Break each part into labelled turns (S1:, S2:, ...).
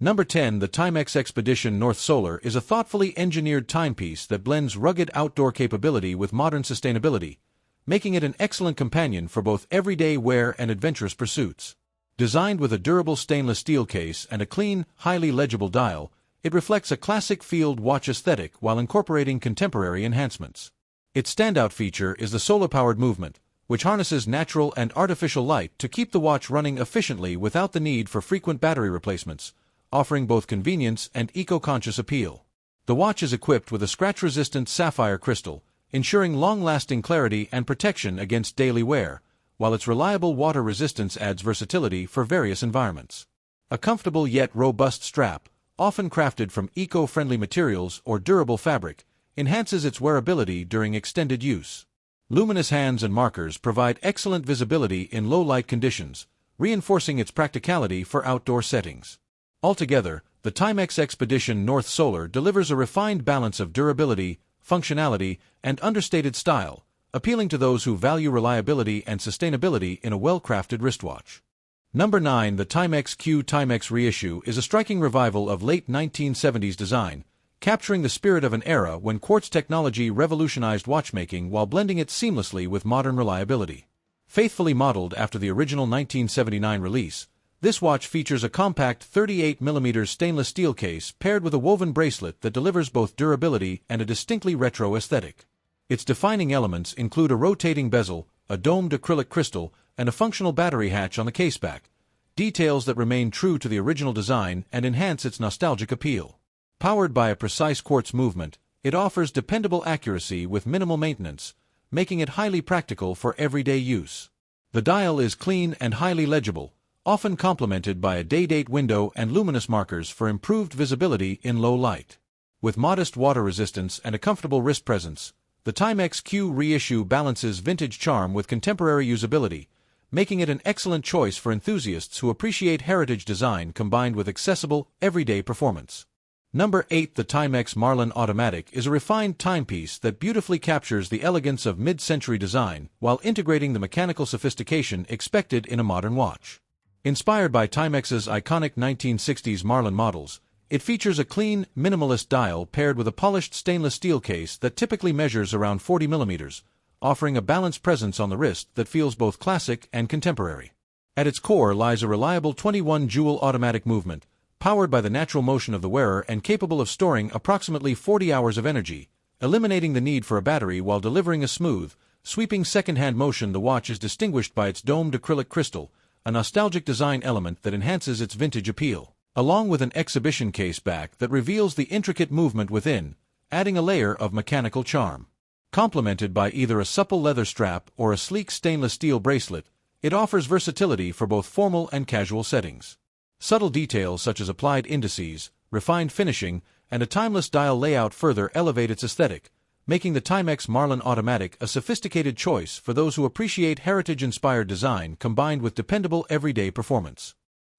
S1: Number 10. The Timex Expedition North Solar is a thoughtfully engineered timepiece that blends rugged outdoor capability with modern sustainability, making it an excellent companion for both everyday wear and adventurous pursuits. Designed with a durable stainless steel case and a clean, highly legible dial, it reflects a classic field watch aesthetic while incorporating contemporary enhancements. Its standout feature is the solar-powered movement, which harnesses natural and artificial light to keep the watch running efficiently without the need for frequent battery replacements, offering both convenience and eco-conscious appeal. The watch is equipped with a scratch-resistant sapphire crystal, ensuring long-lasting clarity and protection against daily wear, while its reliable water resistance adds versatility for various environments. A comfortable yet robust strap, often crafted from eco-friendly materials or durable fabric, enhances its wearability during extended use. Luminous hands and markers provide excellent visibility in low-light conditions, reinforcing its practicality for outdoor settings. Altogether, the Timex Expedition North Solar delivers a refined balance of durability, functionality, and understated style, appealing to those who value reliability and sustainability in a well-crafted wristwatch. Number 9. The Timex Q Timex Reissue is a striking revival of late 1970s design, capturing the spirit of an era when quartz technology revolutionized watchmaking while blending it seamlessly with modern reliability. Faithfully modeled after the original 1979 release, this watch features a compact 38mm stainless steel case paired with a woven bracelet that delivers both durability and a distinctly retro aesthetic. Its defining elements include a rotating bezel, a domed acrylic crystal, and a functional battery hatch on the caseback, details that remain true to the original design and enhance its nostalgic appeal. Powered by a precise quartz movement, it offers dependable accuracy with minimal maintenance, making it highly practical for everyday use. The dial is clean and highly legible, often complemented by a day-date window and luminous markers for improved visibility in low light. With modest water resistance and a comfortable wrist presence, the Timex Q Reissue balances vintage charm with contemporary usability, making it an excellent choice for enthusiasts who appreciate heritage design combined with accessible, everyday performance. Number 8. The Timex Marlin Automatic is a refined timepiece that beautifully captures the elegance of mid-century design while integrating the mechanical sophistication expected in a modern watch. Inspired by Timex's iconic 1960s Marlin models, it features a clean, minimalist dial paired with a polished stainless steel case that typically measures around 40mm, offering a balanced presence on the wrist that feels both classic and contemporary. At its core lies a reliable 21-joule automatic movement, powered by the natural motion of the wearer and capable of storing approximately 40 hours of energy, eliminating the need for a battery while delivering a smooth, sweeping second-hand motion. The watch is distinguished by its domed acrylic crystal, a nostalgic design element that enhances its vintage appeal, along with an exhibition case back that reveals the intricate movement within, adding a layer of mechanical charm. Complemented by either a supple leather strap or a sleek stainless steel bracelet, it offers versatility for both formal and casual settings. Subtle details such as applied indices, refined finishing, and a timeless dial layout further elevate its aesthetic, making the Timex Marlin Automatic a sophisticated choice for those who appreciate heritage-inspired design combined with dependable everyday performance.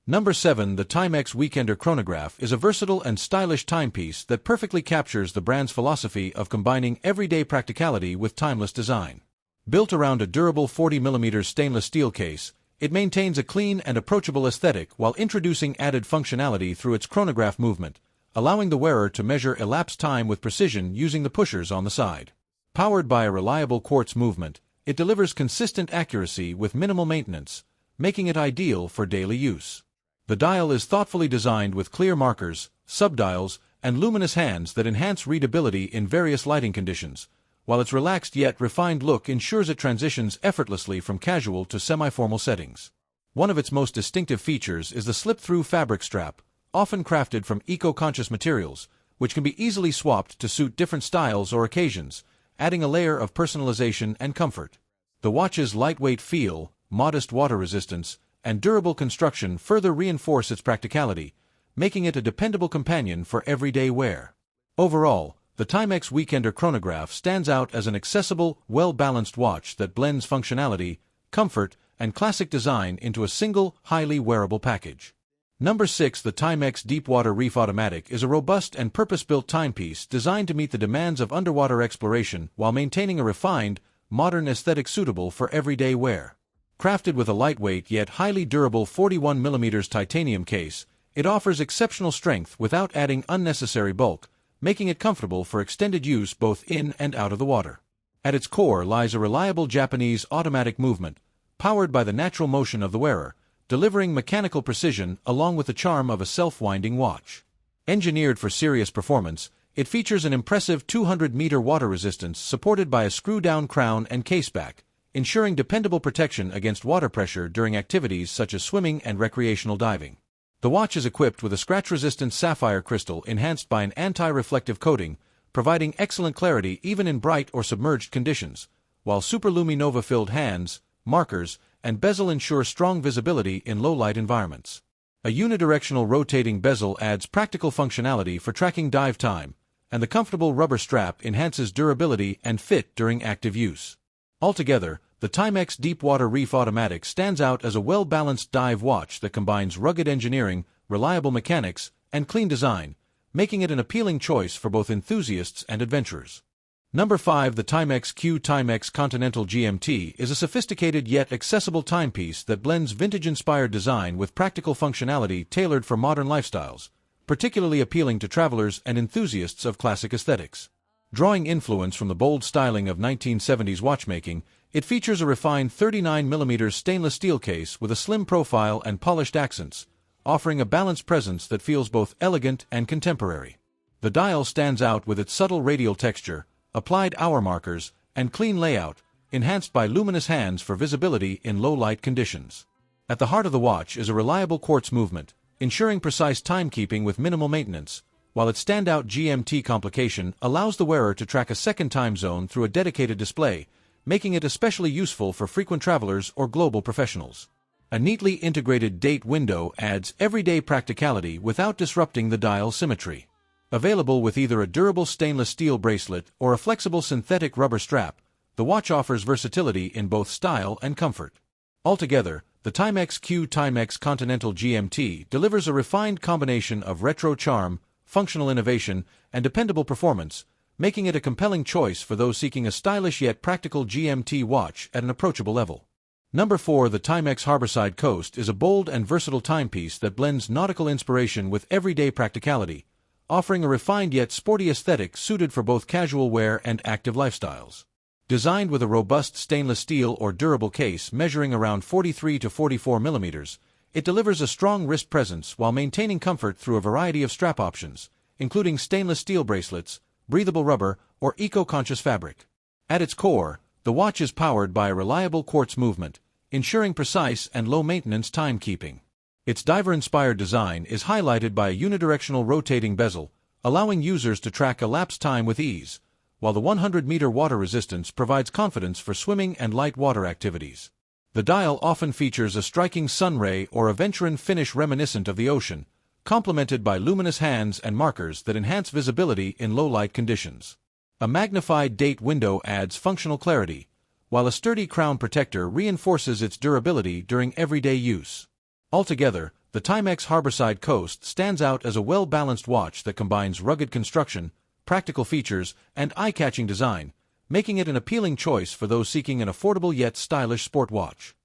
S1: Number 7. The Timex Weekender Chronograph is a versatile and stylish timepiece that perfectly captures the brand's philosophy of combining everyday practicality with timeless design. Built around a durable 40mm stainless steel case, it maintains a clean and approachable aesthetic while introducing added functionality through its chronograph movement, allowing the wearer to measure elapsed time with precision using the pushers on the side. Powered by a reliable quartz movement, it delivers consistent accuracy with minimal maintenance, making it ideal for daily use. The dial is thoughtfully designed with clear markers, subdials, and luminous hands that enhance readability in various lighting conditions, while its relaxed yet refined look ensures it transitions effortlessly from casual to semi-formal settings. One of its most distinctive features is the slip-through fabric strap, often crafted from eco-conscious materials, which can be easily swapped to suit different styles or occasions, adding a layer of personalization and comfort. The watch's lightweight feel, modest water resistance, and durable construction further reinforce its practicality, making it a dependable companion for everyday wear. Overall, the Timex Weekender Chronograph stands out as an accessible, well-balanced watch that blends functionality, comfort, and classic design into a single, highly wearable package. Number 6. The Timex Deepwater Reef Automatic is a robust and purpose-built timepiece designed to meet the demands of underwater exploration while maintaining a refined, modern aesthetic suitable for everyday wear. Crafted with a lightweight yet highly durable 41mm titanium case, It offers exceptional strength without adding unnecessary bulk, making it comfortable for extended use both in and out of the water. At its core lies a reliable Japanese automatic movement, powered by the natural motion of the wearer, delivering mechanical precision along with the charm of a self-winding watch. Engineered for serious performance, it features an impressive 200-meter water resistance supported by a screw-down crown and caseback, ensuring dependable protection against water pressure during activities such as swimming and recreational diving. The watch is equipped with a scratch-resistant sapphire crystal enhanced by an anti-reflective coating, providing excellent clarity even in bright or submerged conditions, while superluminova-filled hands, markers, and bezel ensure strong visibility in low-light environments. A unidirectional rotating bezel adds practical functionality for tracking dive time, and the comfortable rubber strap enhances durability and fit during active use. Altogether, the Timex Deepwater Reef Automatic stands out as a well-balanced dive watch that combines rugged engineering, reliable mechanics, and clean design, making it an appealing choice for both enthusiasts and adventurers. Number 5. The Timex Q Continental GMT is a sophisticated yet accessible timepiece that blends vintage-inspired design with practical functionality tailored for modern lifestyles, particularly appealing to travelers and enthusiasts of classic aesthetics. Drawing influence from the bold styling of 1970s watchmaking, it features a refined 39mm stainless steel case with a slim profile and polished accents, offering a balanced presence that feels both elegant and contemporary. The dial stands out with its subtle radial texture, applied hour markers, and clean layout, enhanced by luminous hands for visibility in low-light conditions. At the heart of the watch is a reliable quartz movement, ensuring precise timekeeping with minimal maintenance, while its standout GMT complication allows the wearer to track a second time zone through a dedicated display, making it especially useful for frequent travelers or global professionals. A neatly integrated date window adds everyday practicality without disrupting the dial's symmetry. Available with either a durable stainless steel bracelet or a flexible synthetic rubber strap, the watch offers versatility in both style and comfort. Altogether, the Timex Q Continental GMT delivers a refined combination of retro charm, functional innovation, and dependable performance, making it a compelling choice for those seeking a stylish yet practical GMT watch at an approachable level. Number 4. The Timex Harborside Coast is a bold and versatile timepiece that blends nautical inspiration with everyday practicality, offering a refined yet sporty aesthetic suited for both casual wear and active lifestyles. Designed with a robust stainless steel or durable case measuring around 43 to 44 millimeters, it delivers a strong wrist presence while maintaining comfort through a variety of strap options, including stainless steel bracelets, breathable rubber, or eco-conscious fabric. At its core, the watch is powered by a reliable quartz movement, ensuring precise and low-maintenance timekeeping. Its diver-inspired design is highlighted by a unidirectional rotating bezel, allowing users to track elapsed time with ease, while the 100-meter water resistance provides confidence for swimming and light water activities. The dial often features a striking sunray or aventurine finish reminiscent of the ocean, complemented by luminous hands and markers that enhance visibility in low-light conditions. A magnified date window adds functional clarity, while a sturdy crown protector reinforces its durability during everyday use. Altogether, the Timex Harborside Coast stands out as a well-balanced watch that combines rugged construction, practical features, and eye-catching design, making it an appealing choice for those seeking an affordable yet stylish sport watch.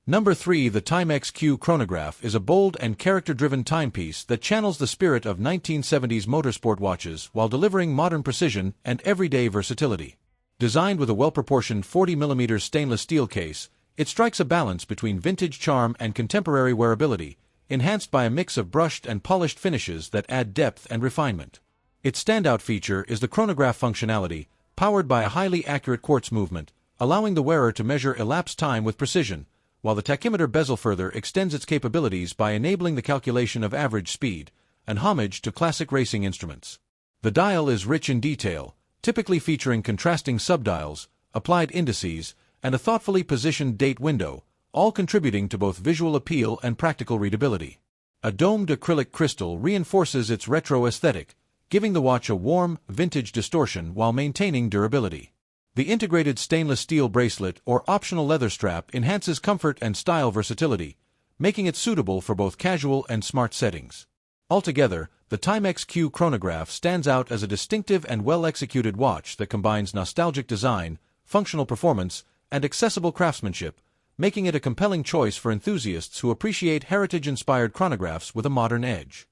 S1: Number 3. The Timex Q Chronograph is a bold and character-driven timepiece that channels the spirit of 1970s motorsport watches while delivering modern precision and everyday versatility. Designed with a well-proportioned 40mm stainless steel case, it strikes a balance between vintage charm and contemporary wearability, enhanced by a mix of brushed and polished finishes that add depth and refinement. Its standout feature is the chronograph functionality, powered by a highly accurate quartz movement, allowing the wearer to measure elapsed time with precision, while the tachymeter bezel further extends its capabilities by enabling the calculation of average speed, an homage to classic racing instruments. The dial is rich in detail, typically featuring contrasting subdials, applied indices, and a thoughtfully positioned date window, all contributing to both visual appeal and practical readability. A domed acrylic crystal reinforces its retro aesthetic, giving the watch a warm, vintage distortion while maintaining durability. The integrated stainless steel bracelet or optional leather strap enhances comfort and style versatility, making it suitable for both casual and smart settings. Altogether, the Timex Q Chronograph stands out as a distinctive and well-executed watch that combines nostalgic design, functional performance, and accessible craftsmanship, making it a compelling choice for enthusiasts who appreciate heritage-inspired chronographs with a modern edge.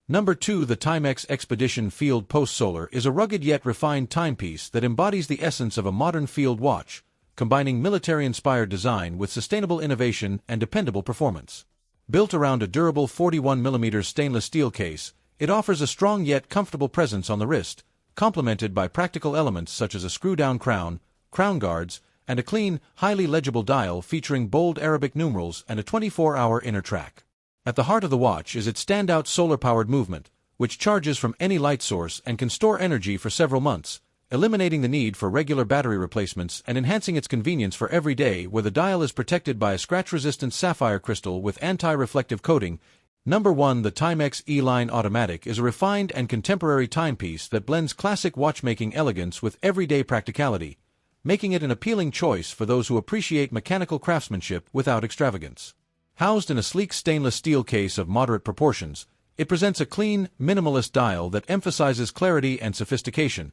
S1: Number 2. The Timex Expedition Field Post Solar is a rugged yet refined timepiece that embodies the essence of a modern field watch, combining military-inspired design with sustainable innovation and dependable performance. Built around a durable 41mm stainless steel case, it offers a strong yet comfortable presence on the wrist, complemented by practical elements such as a screw-down crown, crown guards, and a clean, highly legible dial featuring bold Arabic numerals and a 24-hour inner track. At the heart of the watch is its standout solar-powered movement, which charges from any light source and can store energy for several months, eliminating the need for regular battery replacements and enhancing its convenience for every day, where the dial is protected by a scratch-resistant sapphire crystal with anti-reflective coating. Number 1. The Timex E-Line Automatic is a refined and contemporary timepiece that blends classic watchmaking elegance with everyday practicality, making it an appealing choice for those who appreciate mechanical craftsmanship without extravagance. Housed in a sleek stainless steel case of moderate proportions, it presents a clean, minimalist dial that emphasizes clarity and sophistication,